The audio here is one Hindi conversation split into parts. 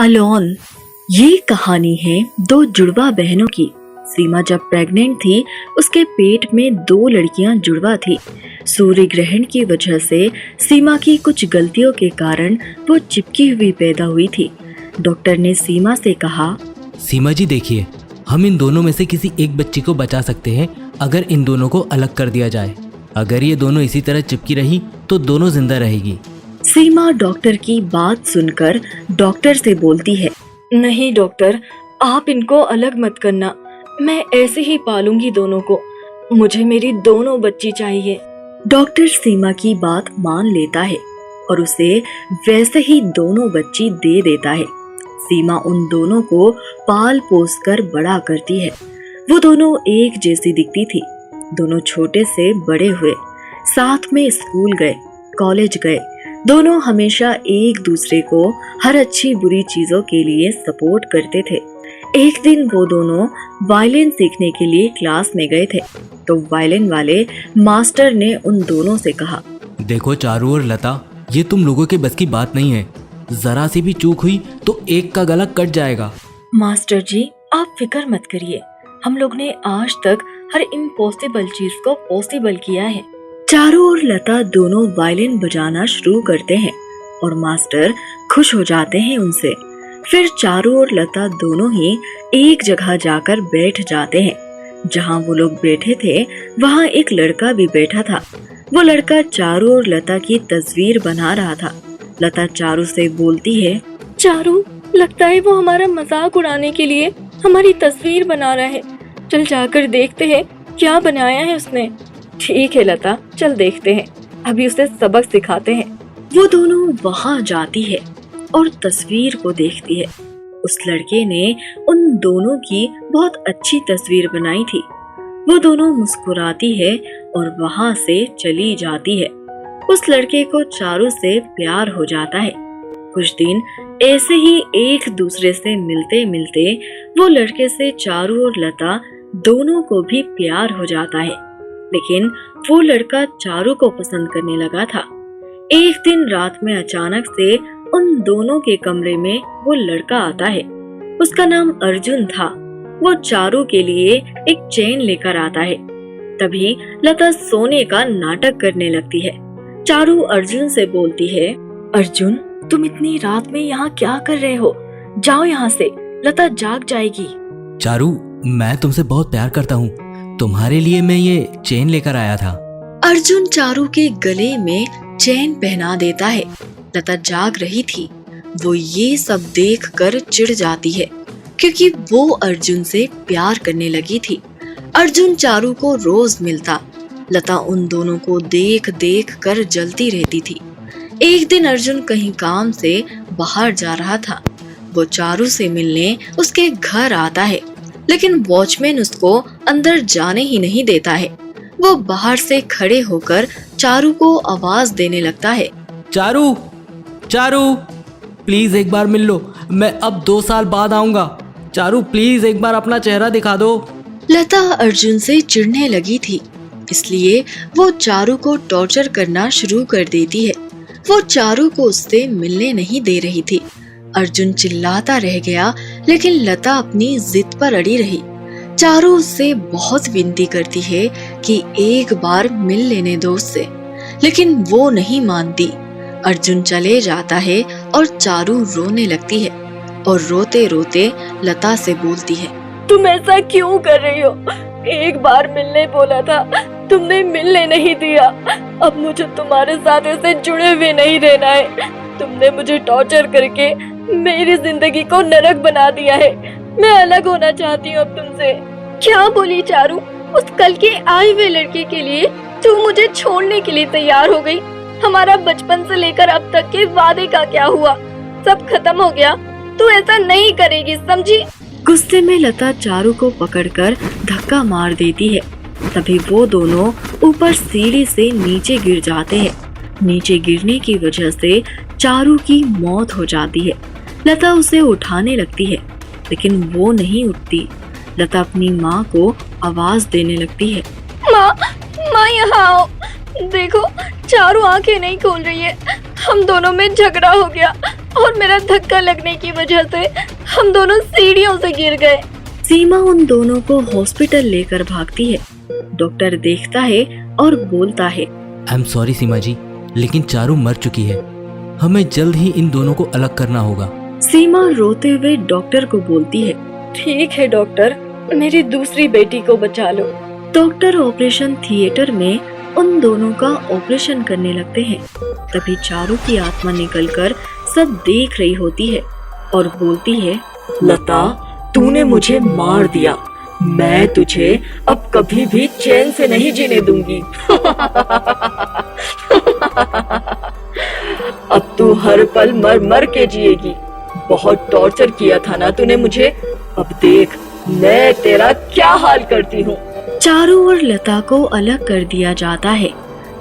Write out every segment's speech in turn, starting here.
अलोन। ये कहानी है दो जुड़वा बहनों की। सीमा जब प्रेग्नेंट थी उसके पेट में दो लड़कियां जुड़वा थी। सूर्य ग्रहण की वजह से सीमा की कुछ गलतियों के कारण वो चिपकी हुई पैदा हुई थी। डॉक्टर ने सीमा से कहा, सीमा जी देखिए, हम इन दोनों में से किसी एक बच्ची को बचा सकते हैं अगर इन दोनों को अलग कर दिया जाए। अगर ये दोनों इसी तरह चिपकी रही तो दोनों जिंदा रहेगी। सीमा डॉक्टर की बात सुनकर डॉक्टर से बोलती है, नहीं डॉक्टर, आप इनको अलग मत करना, मैं ऐसे ही पालूंगी दोनों को, मुझे मेरी दोनों बच्ची चाहिए। डॉक्टर सीमा की बात मान लेता है और उसे वैसे ही दोनों बच्ची दे देता है। सीमा उन दोनों को पाल पोस कर बड़ा करती है। वो दोनों एक जैसी दिखती थी। दोनों छोटे से बड़े हुए, साथ में स्कूल गए, कॉलेज गए। दोनों हमेशा एक दूसरे को हर अच्छी बुरी चीजों के लिए सपोर्ट करते थे। एक दिन वो दोनों वायलिन सीखने के लिए क्लास में गए थे तो वायलिन वाले मास्टर ने उन दोनों से कहा, देखो चारू और लता, ये तुम लोगों के बस की बात नहीं है। जरा सी भी चूक हुई तो एक का गला कट जाएगा। मास्टर जी, आप फिक्र मत करिए, हम लोग ने आज तक हर इम्पॉसिबल चीज को पॉसिबल किया है। चारू और लता दोनों वायलिन बजाना शुरू करते हैं और मास्टर खुश हो जाते हैं उनसे। फिर चारू और लता दोनों ही एक जगह जाकर बैठ जाते हैं। जहाँ वो लोग बैठे थे वहाँ एक लड़का भी बैठा था। वो लड़का चारू और लता की तस्वीर बना रहा था। लता चारू से बोलती है, चारू, लगता है वो हमारा मजाक उड़ाने के लिए हमारी तस्वीर बना रहा है। चल जाकर देखते हैं क्या बनाया है उसने। ठीक है लता, चल देखते हैं, अभी उसे सबक सिखाते हैं। वो दोनों वहाँ जाती है और तस्वीर को देखती है। उस लड़के ने उन दोनों की बहुत अच्छी तस्वीर बनाई थी। वो दोनों मुस्कुराती है और वहाँ से चली जाती है। उस लड़के को चारू से प्यार हो जाता है। कुछ दिन ऐसे ही एक दूसरे से मिलते मिलते वो लड़के से चारू और लता दोनों को भी प्यार हो जाता है। लेकिन वो लड़का चारू को पसंद करने लगा था। एक दिन रात में अचानक से उन दोनों के कमरे में वो लड़का आता है। उसका नाम अर्जुन था। वो चारू के लिए एक चेन लेकर आता है। तभी लता सोने का नाटक करने लगती है। चारू अर्जुन से बोलती है, अर्जुन, तुम इतनी रात में यहाँ क्या कर रहे हो? जाओ यहाँ से, लता जाग जाएगी। चारू, मैं तुमसे बहुत प्यार करता हूँ, तुम्हारे लिए मैं ये चेन लेकर आया था। अर्जुन चारू के गले में चेन पहना देता है। लता जाग रही थी। वो ये सब देखकर चिढ़ जाती है क्योंकि वो अर्जुन से प्यार करने लगी थी। अर्जुन चारू को रोज मिलता। लता उन दोनों को देख देख कर जलती रहती थी। एक दिन अर्जुन कहीं काम से बाहर जा रहा था। वो चारू से मिलने उसके घर आता है, लेकिन वॉचमैन उसको अंदर जाने ही नहीं देता है। वो बाहर से खड़े होकर चारू को आवाज देने लगता है, चारू, चारू, प्लीज एक बार मिल लो, मैं अब 2 साल बाद आऊंगा। चारू, प्लीज एक बार अपना चेहरा दिखा दो। लता अर्जुन से चिढ़ने लगी थी, इसलिए वो चारू को टॉर्चर करना शुरू कर देती है। वो चारू को उससे मिलने नहीं दे रही थी। अर्जुन चिल्लाता रह गया, लेकिन लता अपनी जिद पर अड़ी रही। चारू उससे बहुत विनती करती है कि एक बार मिल लेने दो उससे, लेकिन वो नहीं मानती। अर्जुन चले जाता है और चारू रोने लगती है और रोते रोते लता से बोलती है, तुम ऐसा क्यों कर रही हो? एक बार मिलने बोला था, तुमने मिलने नहीं दिया। अब मुझे तुम्हारे साथ ऐसे जुड़े हुए नहीं रहना है। तुमने मुझे टॉर्चर करके मेरी जिंदगी को नरक बना दिया है। मैं अलग होना चाहती हूँ अब तुमसे। क्या बोली चारू? उस कल के आए हुए लड़के के लिए तू मुझे छोड़ने के लिए तैयार हो गई। हमारा बचपन से लेकर अब तक के वादे का क्या हुआ? सब खत्म हो गया। तू ऐसा नहीं करेगी, समझी? गुस्से में लता चारू को पकड़कर धक्का मार देती है। तभी वो दोनों ऊपर सीढ़ी से नीचे गिर जाते हैं। नीचे गिरने की वजह से चारू की मौत हो जाती है। लता उसे उठाने लगती है, लेकिन वो नहीं उठती। लता अपनी माँ को आवाज देने लगती है, माँ, माँ यहाँ आओ। देखो, चारू आंखें नहीं खोल रही है। हम दोनों में झगड़ा हो गया। और मेरा धक्का लगने की वजह से हम दोनों सीढ़ियों से गिर गए। सीमा उन दोनों को हॉस्पिटल लेकर भागती है। डॉक्टर देखता है और बोलता है, आई एम सॉरी सीमा जी, लेकिन चारू मर चुकी है। हमें जल्द ही इन दोनों को अलग करना होगा। सीमा रोते हुए डॉक्टर को बोलती है, ठीक है डॉक्टर, मेरी दूसरी बेटी को बचा लो। डॉक्टर ऑपरेशन थिएटर में उन दोनों का ऑपरेशन करने लगते हैं। तभी चारू की आत्मा निकलकर सब देख रही होती है और बोलती है, लता, तूने मुझे मार दिया, मैं तुझे अब कभी भी चैन से नहीं जीने दूंगी। अब तू हर पल मर मर के जिएगी। बहुत टॉर्चर किया था ना तूने मुझे, अब देख मैं तेरा क्या हाल करती हूँ। चारू और लता को अलग कर दिया जाता है।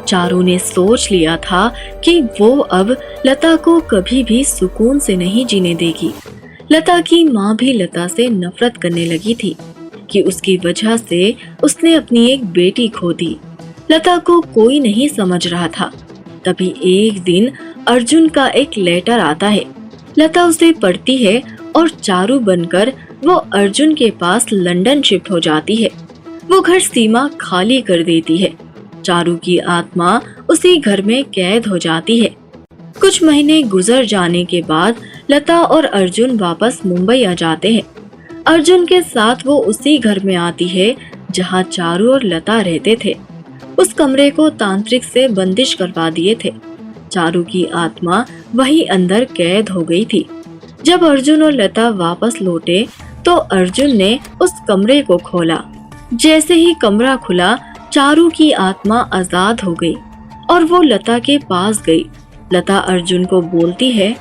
चारू ने सोच लिया था कि वो अब लता को कभी भी सुकून से नहीं जीने देगी। लता की माँ भी लता से नफरत करने लगी थी कि उसकी वजह से उसने अपनी एक बेटी खो दी। लता को कोई नहीं समझ रहा था। तभी एक दिन अर्जुन का एक लेटर आता है। लता उसे पढ़ती है और चारू बनकर वो अर्जुन के पास लंदन शिफ्ट हो जाती है। वो घर सीमा खाली कर देती है। चारू की आत्मा उसी घर में कैद हो जाती है। कुछ महीने गुजर जाने के बाद लता और अर्जुन वापस मुंबई आ जाते हैं। अर्जुन के साथ वो उसी घर में आती है जहाँ चारू और लता रहते थे। उस कमरे को तांत्रिक से बंदिश करवा दिए थे। चारू की आत्मा वहीं अंदर कैद हो गई थी। जब अर्जुन और लता वापस लौटे तो अर्जुन ने उस कमरे को खोला। जैसे ही कमरा खुला, चारू की आत्मा आजाद हो गई और वो लता के पास गई। लता अर्जुन को बोलती है,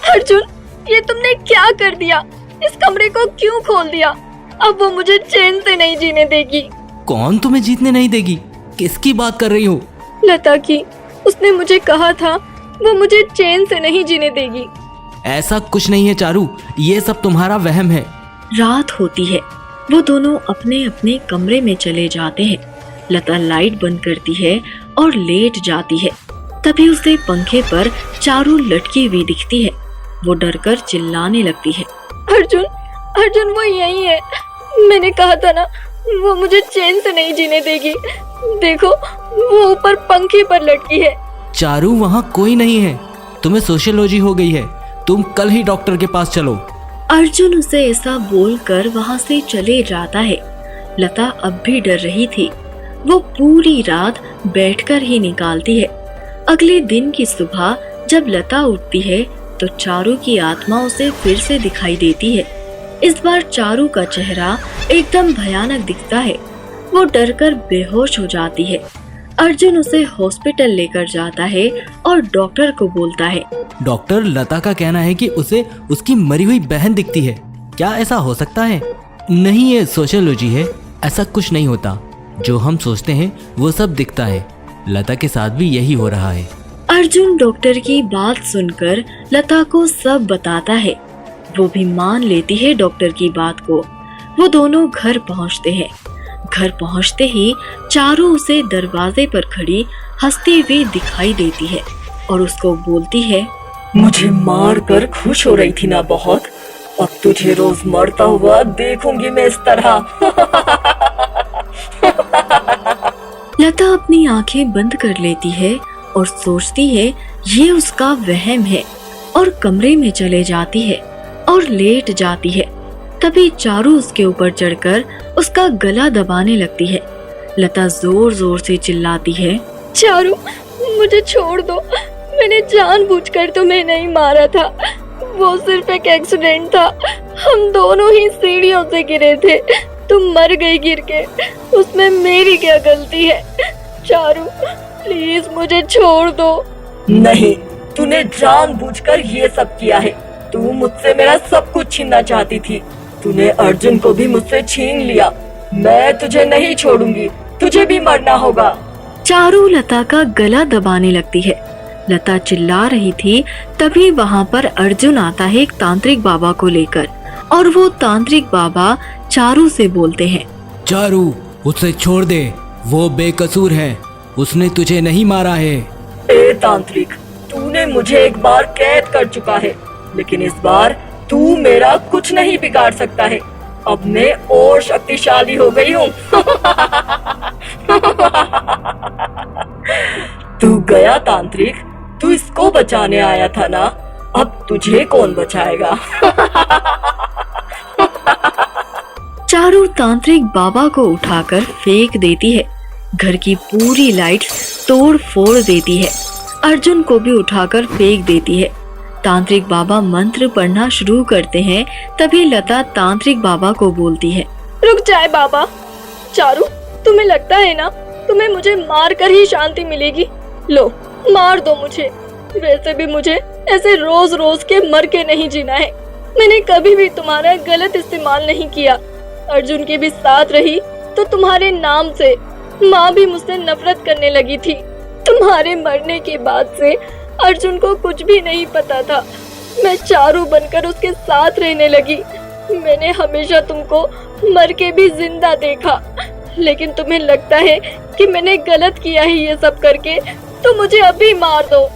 अर्जुन, ये तुमने क्या कर दिया? इस कमरे को क्यों खोल दिया? अब वो मुझे चैन से नहीं जीने देगी। कौन तुम्हें जीतने नहीं देगी? किसकी बात कर रही हो? लता की। उसने मुझे कहा था वो मुझे चैन से नहीं जीने देगी। ऐसा कुछ नहीं है चारू, ये सब तुम्हारा वहम है। रात होती है। वो दोनों अपने अपने कमरे में चले जाते हैं। लता लाइट बंद करती है और लेट जाती है। तभी उसे पंखे पर चारू लटकी हुई दिखती है। वो डरकर चिल्लाने लगती है, अर्जुन, अर्जुन, वो यही है। मैंने कहा था ना वो मुझे चैन से नहीं जीने देगी। देखो वो ऊपर पंखे पर लटकी है। चारू, वहाँ कोई नहीं है। तुम्हें सोशियोलॉजी हो गई है। तुम कल ही डॉक्टर के पास चलो। अर्जुन उसे ऐसा बोलकर वहाँ से चले जाता है। लता अब भी डर रही थी। वो पूरी रात बैठकर ही निकालती है। अगले दिन की सुबह जब लता उठती है तो चारू की आत्मा उसे फिर से दिखाई देती है। इस बार चारू का चेहरा एकदम भयानक दिखता है। वो डरकर बेहोश हो जाती है। अर्जुन उसे हॉस्पिटल लेकर जाता है और डॉक्टर को बोलता है, डॉक्टर, लता का कहना है कि उसे उसकी मरी हुई बहन दिखती है। क्या ऐसा हो सकता है? नहीं, ये सोशियोलॉजी है। ऐसा कुछ नहीं होता। जो हम सोचते हैं वो सब दिखता है। लता के साथ भी यही हो रहा है। अर्जुन डॉक्टर की बात सुनकर लता को सब बताता है। वो भी मान लेती है डॉक्टर की बात को। वो दोनों घर पहुंचते हैं। घर पहुंचते ही चारू उसे दरवाजे पर खड़ी हंसती हुई दिखाई देती है और उसको बोलती है, मुझे मार कर खुश हो रही थी ना बहुत, अब तुझे रोज मरता हुआ देखूंगी मैं इस तरह। लता अपनी आंखें बंद कर लेती है और सोचती है ये उसका वहम है और कमरे में चले जाती है और लेट जाती है। तभी चारू उसके ऊपर चढ़कर उसका गला दबाने लगती है। लता जोर जोर से चिल्लाती है, चारू, मुझे छोड़ दो। मैंने जानबूझकर तुम्हें नहीं मारा था। वो सिर्फ एक एक्सीडेंट था। हम दोनों ही सीढ़ियों से गिरे थे। तुम मर गई गिर के। उसमें मेरी क्या गलती है? चारू, प्लीज मुझे छोड़ दो। नहीं, तूने जानबूझकर ये सब किया है। तू मुझसे मेरा सब कुछ छीनना चाहती थी। तूने अर्जुन को भी मुझसे छीन लिया। मैं तुझे नहीं छोड़ूंगी। तुझे भी मरना होगा। चारू लता का गला दबाने लगती है। लता चिल्ला रही थी। तभी वहाँ पर अर्जुन आता है एक तांत्रिक बाबा को लेकर और वो तांत्रिक बाबा चारू से बोलते हैं, चारू, उसे छोड़ दे। वो बेकसूर है। उसने तुझे नहीं मारा है। ए तांत्रिक, तूने मुझे एक बार कैद कर चुका है। लेकिन इस बार तू मेरा कुछ नहीं बिगाड़ सकता है। अब मैं और शक्तिशाली हो गई हूँ। तू गया तांत्रिक, तू इसको बचाने आया था ना, अब तुझे कौन बचाएगा? चारू तांत्रिक बाबा को उठाकर फेंक देती है। घर की पूरी लाइट तोड़ फोड़ देती है। अर्जुन को भी उठाकर फेंक देती है। तांत्रिक बाबा मंत्र पढ़ना शुरू करते हैं। तभी लता तांत्रिक बाबा को बोलती है, रुक जाए बाबा। चारू, तुम्हें लगता है ना तुम्हें मुझे मार कर ही शांति मिलेगी? लो, मार दो मुझे। वैसे भी मुझे ऐसे रोज रोज के मर के नहीं जीना है। मैंने कभी भी तुम्हारा गलत इस्तेमाल नहीं किया। अर्जुन के भी साथ रही तो तुम्हारे नाम से माँ भी मुझसे नफरत करने लगी थी। तुम्हारे मरने के बाद से अर्जुन को कुछ भी नहीं पता था। मैं चारू बनकर उसके साथ रहने लगी। मैंने हमेशा तुमको मर के भी जिंदा देखा, लेकिन तुम्हें लगता है कि मैंने गलत किया है ये सब करके, तो मुझे अभी मार दो।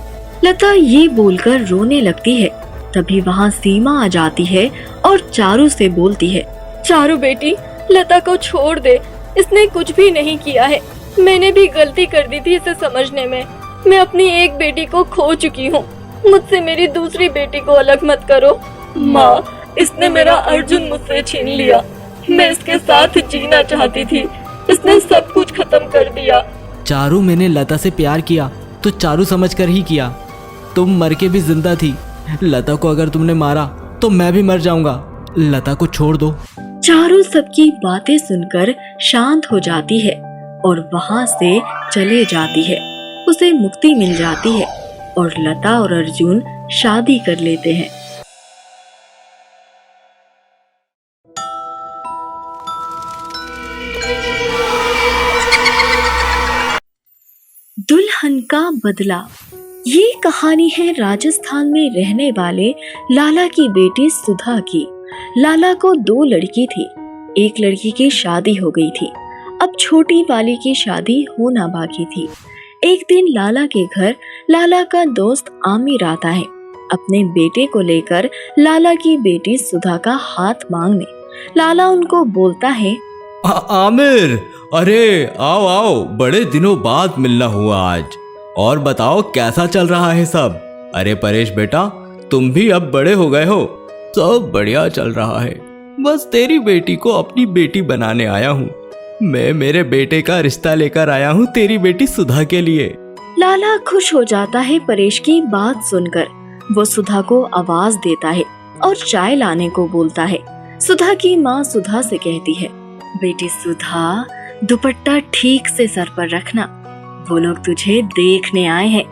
लता ये बोलकर रोने लगती है। तभी वहाँ सीमा आ जाती है और चारू से बोलती है, चारू बेटी, लता को छोड़ दे। इसने कुछ भी नहीं किया है। मैंने भी गलती कर दी थी इसे समझने में। मैं अपनी एक बेटी को खो चुकी हूँ। मुझसे मेरी दूसरी बेटी को अलग मत करो। माँ, इसने मेरा अर्जुन मुझसे छीन लिया। मैं इसके साथ जीना चाहती थी, इसने सब कुछ खत्म कर दिया। चारू, मैंने लता से प्यार किया तो चारू समझकर ही किया। तुम मर के भी जिंदा थी। लता को अगर तुमने मारा तो मैं भी मर जाऊंगा। लता को छोड़ दो। चारू सबकी बातें सुनकर शांत हो जाती है और वहाँ से चले जाती है। उसे मुक्ति मिल जाती है और लता और अर्जुन शादी कर लेते हैं। दुल्हन का बदला। ये कहानी है राजस्थान में रहने वाले लाला की बेटी सुधा की। लाला को 2 लड़की थी। एक लड़की की शादी हो गई थी। अब छोटी वाली की शादी होना बाकी थी। एक दिन लाला के घर लाला का दोस्त आमिर आता है अपने बेटे को लेकर लाला की बेटी सुधा का हाथ मांगने। लाला उनको बोलता है, आमिर, अरे आओ आओ, बड़े दिनों बाद मिलना हुआ आज। और बताओ कैसा चल रहा है सब? अरे परेश बेटा, तुम भी अब बड़े हो गए हो। सब बढ़िया चल रहा है। बस तेरी बेटी को अपनी बेटी बनाने आया हूँ। मैं मेरे बेटे का रिश्ता लेकर आया हूँ तेरी बेटी सुधा के लिए। लाला खुश हो जाता है परेश की बात सुनकर। वो सुधा को आवाज देता है और चाय लाने को बोलता है। सुधा की माँ सुधा से कहती है, बेटी सुधा, दुपट्टा ठीक से सर पर रखना। वो लोग तुझे देखने आए हैं,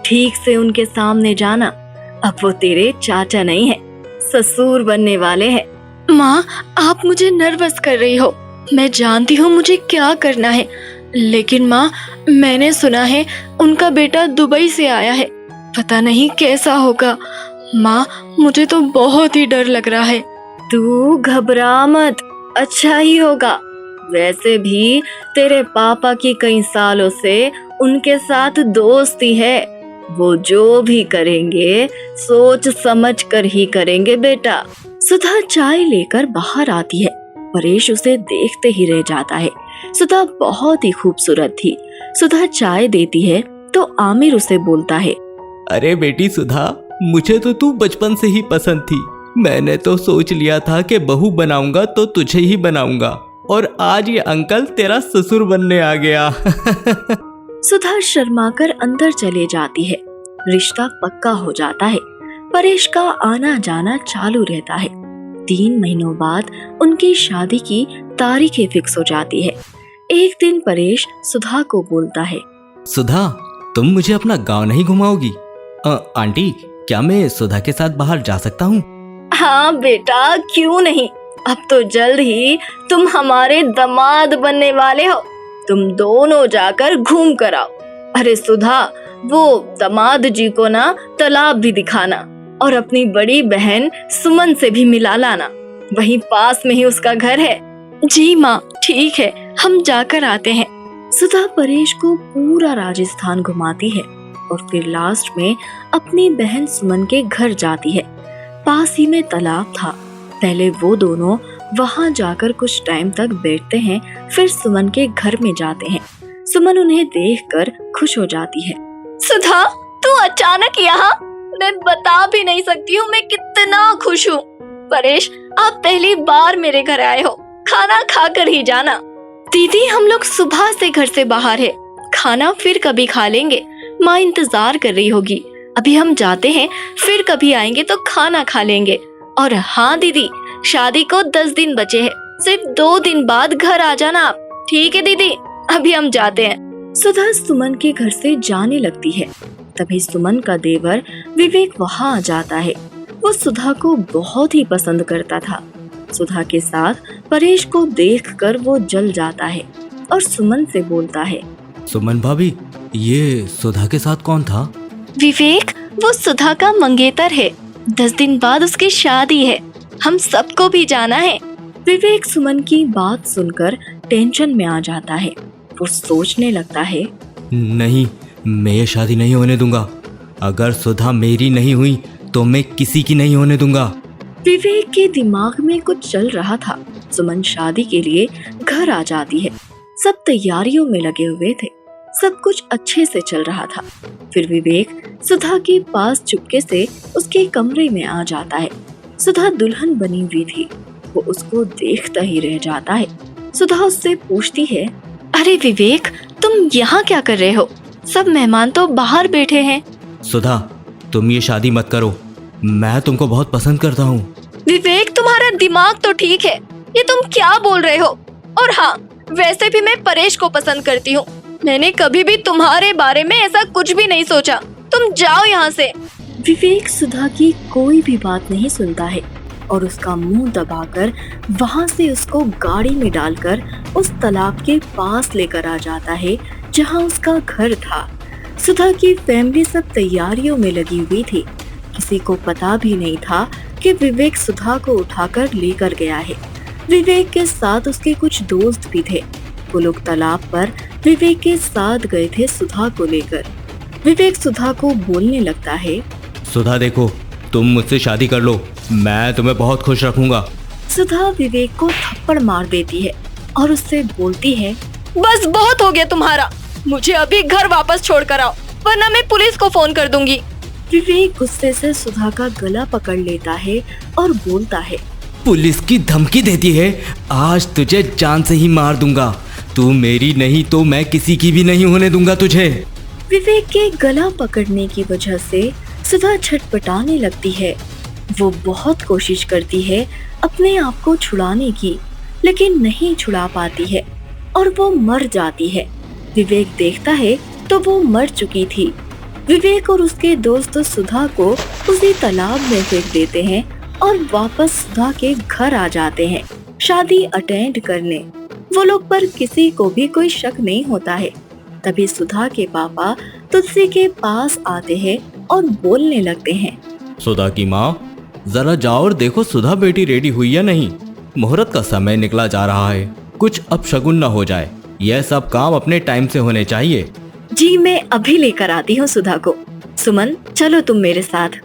ठीक से उनके सामने जाना। अब वो तेरे चाचा नहीं है, ससुर बनने वाले हैं। माँ, आप मुझे नर्वस कर रही हो। मैं जानती हूँ मुझे क्या करना है, लेकिन माँ, मैंने सुना है उनका बेटा दुबई से आया है। पता नहीं कैसा होगा। माँ, मुझे तो बहुत ही डर लग रहा है। तू घबरा मत, अच्छा ही होगा। वैसे भी तेरे पापा की कई सालों से उनके साथ दोस्ती है। वो जो भी करेंगे सोच समझ कर ही करेंगे बेटा। सुधा चाय लेकर बाहर आती है। परेश उसे देखते ही रह जाता है। सुधा बहुत ही खूबसूरत थी। सुधा चाय देती है तो आमिर उसे बोलता है, अरे बेटी सुधा, मुझे तो तू बचपन से ही पसंद थी। मैंने तो सोच लिया था कि बहू बनाऊंगा तो तुझे ही बनाऊंगा, और आज ये अंकल तेरा ससुर बनने आ गया। सुधा शर्माकर अंदर चले जाती है। रिश्ता पक्का हो जाता है। परेश का आना जाना चालू रहता है। 3 महीनों बाद उनकी शादी की तारीखें फिक्स हो जाती है। एक दिन परेश सुधा को बोलता है, सुधा, तुम मुझे अपना गांव नहीं घुमाओगी? आंटी, क्या मैं सुधा के साथ बाहर जा सकता हूँ? हाँ बेटा, क्यों नहीं। अब तो जल्द ही तुम हमारे दामाद बनने वाले हो। तुम दोनों जाकर घूम कर आओ। अरे सुधा, वो दामाद जी को ना तालाब भी दिखाना और अपनी बड़ी बहन सुमन से भी मिला लाना। वहीं पास में ही उसका घर है। जी माँ, ठीक है, हम जाकर आते हैं। सुधा परेश को पूरा राजस्थान घुमाती है और फिर लास्ट में अपनी बहन सुमन के घर जाती है। पास ही में तालाब था। पहले वो दोनों वहां जाकर कुछ टाइम तक बैठते हैं, फिर सुमन के घर में जाते हैं। सुमन उन्हें देखकर खुश हो जाती है। सुधा, तू अचानक यहाँ? मैं बता भी नहीं सकती हूँ मैं कितना खुश हूँ। परेश, आप पहली बार मेरे घर आए हो, खाना खाकर ही जाना। दीदी, हम लोग सुबह से घर से बाहर है, खाना फिर कभी खा लेंगे, माँ इंतजार कर रही होगी। अभी हम जाते हैं, फिर कभी आएंगे तो खाना खा लेंगे। और हाँ दीदी, शादी को 10 दिन बचे हैं, सिर्फ 2 दिन बाद घर आ जाना आप। ठीक है दीदी, अभी हम जाते हैं। सुधा सुमन के घर से जाने लगती है। तभी सुमन का देवर विवेक वहाँ आ जाता है। वो सुधा को बहुत ही पसंद करता था। सुधा के साथ परेश को देखकर वो जल जाता है और सुमन से बोलता है, सुमन भाभी, ये सुधा के साथ कौन था? विवेक, वो सुधा का मंगेतर है। 10 दिन बाद उसकी शादी है, हम सबको भी जाना है। विवेक सुमन की बात सुनकर टेंशन में आ जाता है। वो सोचने लगता है, नहीं, मैं ये शादी नहीं होने दूंगा। अगर सुधा मेरी नहीं हुई तो मैं किसी की नहीं होने दूंगा। विवेक के दिमाग में कुछ चल रहा था। सुमन शादी के लिए घर आ जाती है। सब तैयारियों में लगे हुए थे, सब कुछ अच्छे से चल रहा था। फिर विवेक सुधा के पास चुपके से उसके कमरे में आ जाता है। सुधा दुल्हन बनी हुई थी। वो उसको देखता ही रह जाता है। सुधा उससे पूछती है, अरे विवेक, तुम यहाँ क्या कर रहे हो? सब मेहमान तो बाहर बैठे हैं। सुधा, तुम ये शादी मत करो, मैं तुमको बहुत पसंद करता हूँ। विवेक, तुम्हारा दिमाग तो ठीक है, ये तुम क्या बोल रहे हो? और हाँ, वैसे भी मैं परेश को पसंद करती हूँ। मैंने कभी भी तुम्हारे बारे में ऐसा कुछ भी नहीं सोचा। तुम जाओ यहाँ से। विवेक सुधा की कोई भी बात नहीं सुनता है और उसका मुंह दबाकर वहाँ से उसको गाड़ी में डालकर उस तालाब के पास लेकर आ जाता है जहाँ उसका घर था। सुधा की फैमिली सब तैयारियों में लगी हुई थी। किसी को पता भी नहीं था कि विवेक सुधा को उठाकर लेकर गया है। विवेक के साथ उसके कुछ दोस्त भी थे। वो लोग तालाब पर विवेक के साथ गए थे सुधा को लेकर। विवेक सुधा को बोलने लगता है, सुधा देखो, तुम मुझसे शादी कर लो, मैं तुम्हें बहुत खुश रखूंगा। सुधा विवेक को थप्पड़ मार देती है और उससे बोलती है, बस बहुत हो गया तुम्हारा, मुझे अभी घर वापस छोड़ कर आओ, वरना मैं पुलिस को फोन कर दूंगी। विवेक गुस्से से सुधा का गला पकड़ लेता है और बोलता है, पुलिस की धमकी देती है? आज तुझे जान से ही मार दूंगा। तू मेरी नहीं तो मैं किसी की भी नहीं होने दूंगा तुझे। विवेक के गला पकड़ने की वजह से सुधा छटपटाने लगती है। वो बहुत कोशिश करती है अपने आप को छुड़ाने की, लेकिन नहीं छुड़ा पाती है और वो मर जाती है। विवेक देखता है तो वो मर चुकी थी। विवेक और उसके दोस्त सुधा को उसी तालाब में फेंक देते हैं और वापस सुधा के घर आ जाते हैं शादी अटेंड करने। वो लोग पर किसी को भी कोई शक नहीं होता है। तभी सुधा के पापा तुलसी के पास आते हैं और बोलने लगते हैं, सुधा की माँ, जरा जाओ और देखो सुधा बेटी रेडी हुई या नहीं। मुहूर्त का समय निकला जा रहा है, कुछ अपशगुन न हो जाए। यह सब काम अपने टाइम से होने चाहिए। जी, मैं अभी लेकर आती हूँ सुधा को। सुमन, चलो तुम मेरे साथ।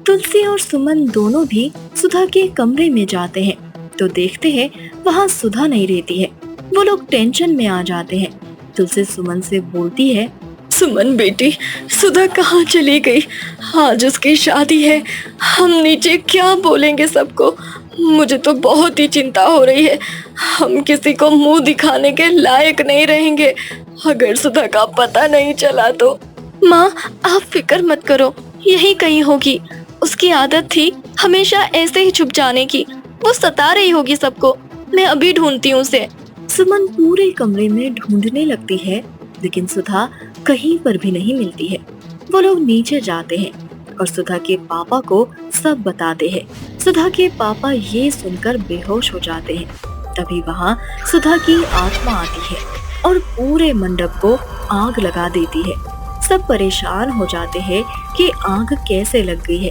तुलसी और सुमन दोनों भी सुधा के कमरे में जाते हैं तो देखते हैं वहाँ सुधा नहीं रहती है। वो लोग टेंशन में आ जाते हैं। तुलसी सुमन से बोलती है, सुमन बेटी, सुधा कहाँ चली गई? आज उसकी शादी है, हम नीचे क्या बोलेंगे सबको? मुझे तो बहुत ही चिंता हो रही है। हम किसी को मुंह दिखाने के लायक नहीं रहेंगे अगर सुधा का पता नहीं चला तो। माँ, आप फिक्र मत करो, यही कहीं होगी। उसकी आदत थी हमेशा ऐसे ही छुप जाने की, वो सता रही होगी सबको। मैं अभी ढूंढती हूँ उसे। सुमन पूरे कमरे में ढूंढने लगती है, लेकिन सुधा कहीं पर भी नहीं मिलती है। वो लोग नीचे जाते हैं और सुधा के पापा को सब बताते हैं। सुधा के पापा ये सुनकर बेहोश हो जाते हैं। तभी वहाँ सुधा की आत्मा आती है और पूरे मंडप को आग लगा देती है। सब परेशान हो जाते हैं कि आग कैसे लग गई है।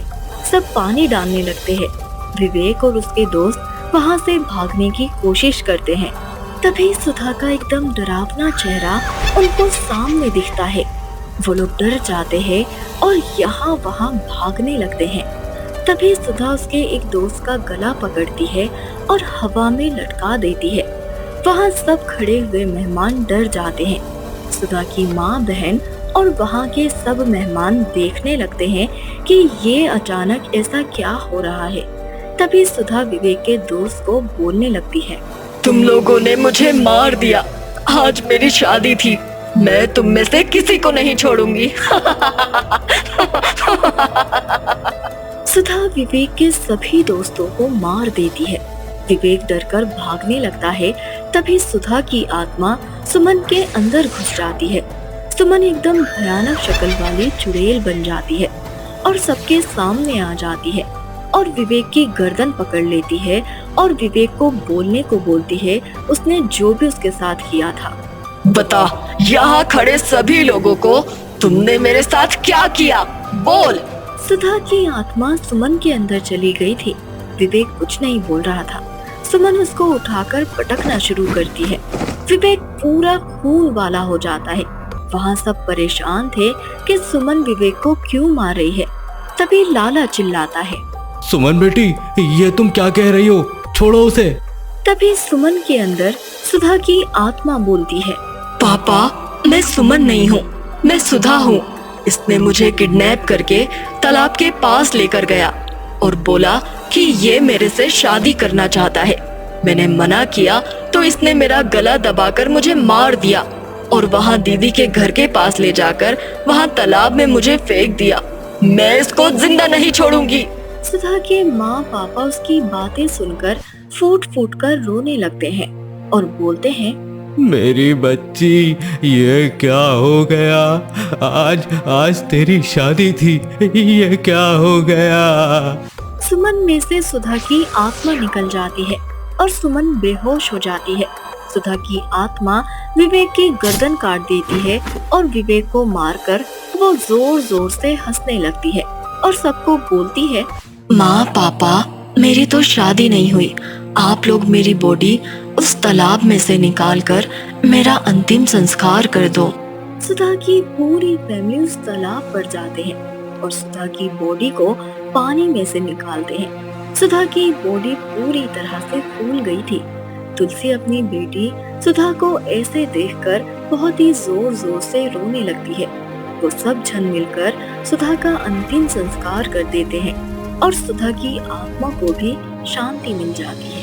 सब पानी डालने लगते हैं। विवेक और उसके दोस्त वहाँ से भागने की कोशिश करते हैं। तभी सुधा का एकदम डरावना चेहरा उनको सामने दिखता है। वो लोग डर जाते हैं और यहाँ वहाँ भागने लगते हैं। तभी सुधा उसके एक दोस्त का गला पकड़ती है और हवा में लटका देती है। वहाँ सब खड़े हुए मेहमान डर जाते हैं। सुधा की माँ, बहन और वहाँ के सब मेहमान देखने लगते हैं कि ये अचानक ऐसा क्या हो रहा है। तभी सुधा विवेक के दोस्त को बोलने लगती है, तुम लोगों ने मुझे मार दिया। आज मेरी शादी थी, मैं तुम में से किसी को नहीं छोड़ूंगी। सुधा विवेक के सभी दोस्तों को मार देती है। विवेक डरकर भागने लगता है। तभी सुधा की आत्मा सुमन के अंदर घुस जाती है। सुमन एकदम भयानक शक्ल वाली चुड़ैल बन जाती है और सबके सामने आ जाती है और विवेक की गर्दन पकड़ लेती है और विवेक को बोलने को बोलती है उसने जो भी उसके साथ किया था। बता यहाँ खड़े सभी लोगों को, तुमने मेरे साथ क्या किया, बोल। सुधा की आत्मा सुमन के अंदर चली गई थी। विवेक कुछ नहीं बोल रहा था। सुमन उसको उठाकर पटकना शुरू करती है। विवेक पूरा खून वाला हो जाता है। वहाँ सब परेशान थे कि सुमन विवेक को क्यों मार रही है। तभी लाला चिल्लाता है, सुमन बेटी, ये तुम क्या कह रही हो, छोड़ो उसे। तभी सुमन के अंदर सुधा की आत्मा बोलती है, पापा मैं सुमन नहीं हूँ, मैं सुधा हूँ। इसने मुझे किडनैप करके तालाब के पास लेकर गया और बोला कि ये मेरे से शादी करना चाहता है। मैंने मना किया तो इसने मेरा गला दबाकर मुझे मार दिया और वहाँ दीदी के घर के पास ले जाकर वहाँ तालाब में मुझे फेंक दिया। मैं इसको जिंदा नहीं छोड़ूंगी। सुधा के माँ पापा उसकी बातें सुनकर फूट फूट कर रोने लगते हैं और बोलते हैं, मेरी बच्ची, ये क्या हो गया? आज तेरी शादी थी, ये क्या हो गया? सुमन में से सुधा की आत्मा निकल जाती है और सुमन बेहोश हो जाती है। सुधा की आत्मा विवेक की गर्दन काट देती है और विवेक को मारकर वो जोर जोर से हंसने लगती है और सबको बोलती है, माँ पापा मेरी तो शादी नहीं हुई, आप लोग मेरी बॉडी उस तालाब में से निकालकर मेरा अंतिम संस्कार कर दो। सुधा की पूरी फैमिली उस तालाब पर जाते हैं और सुधा की बॉडी को पानी में से निकालते हैं। सुधा की बॉडी पूरी तरह से फूल गई थी। तुलसी अपनी बेटी सुधा को ऐसे देखकर बहुत ही जोर जोर से रोने लगती है। वो सब जन मिलकर सुधा का अंतिम संस्कार कर देते हैं और सुधा की आत्मा को भी शांति मिल जाती है।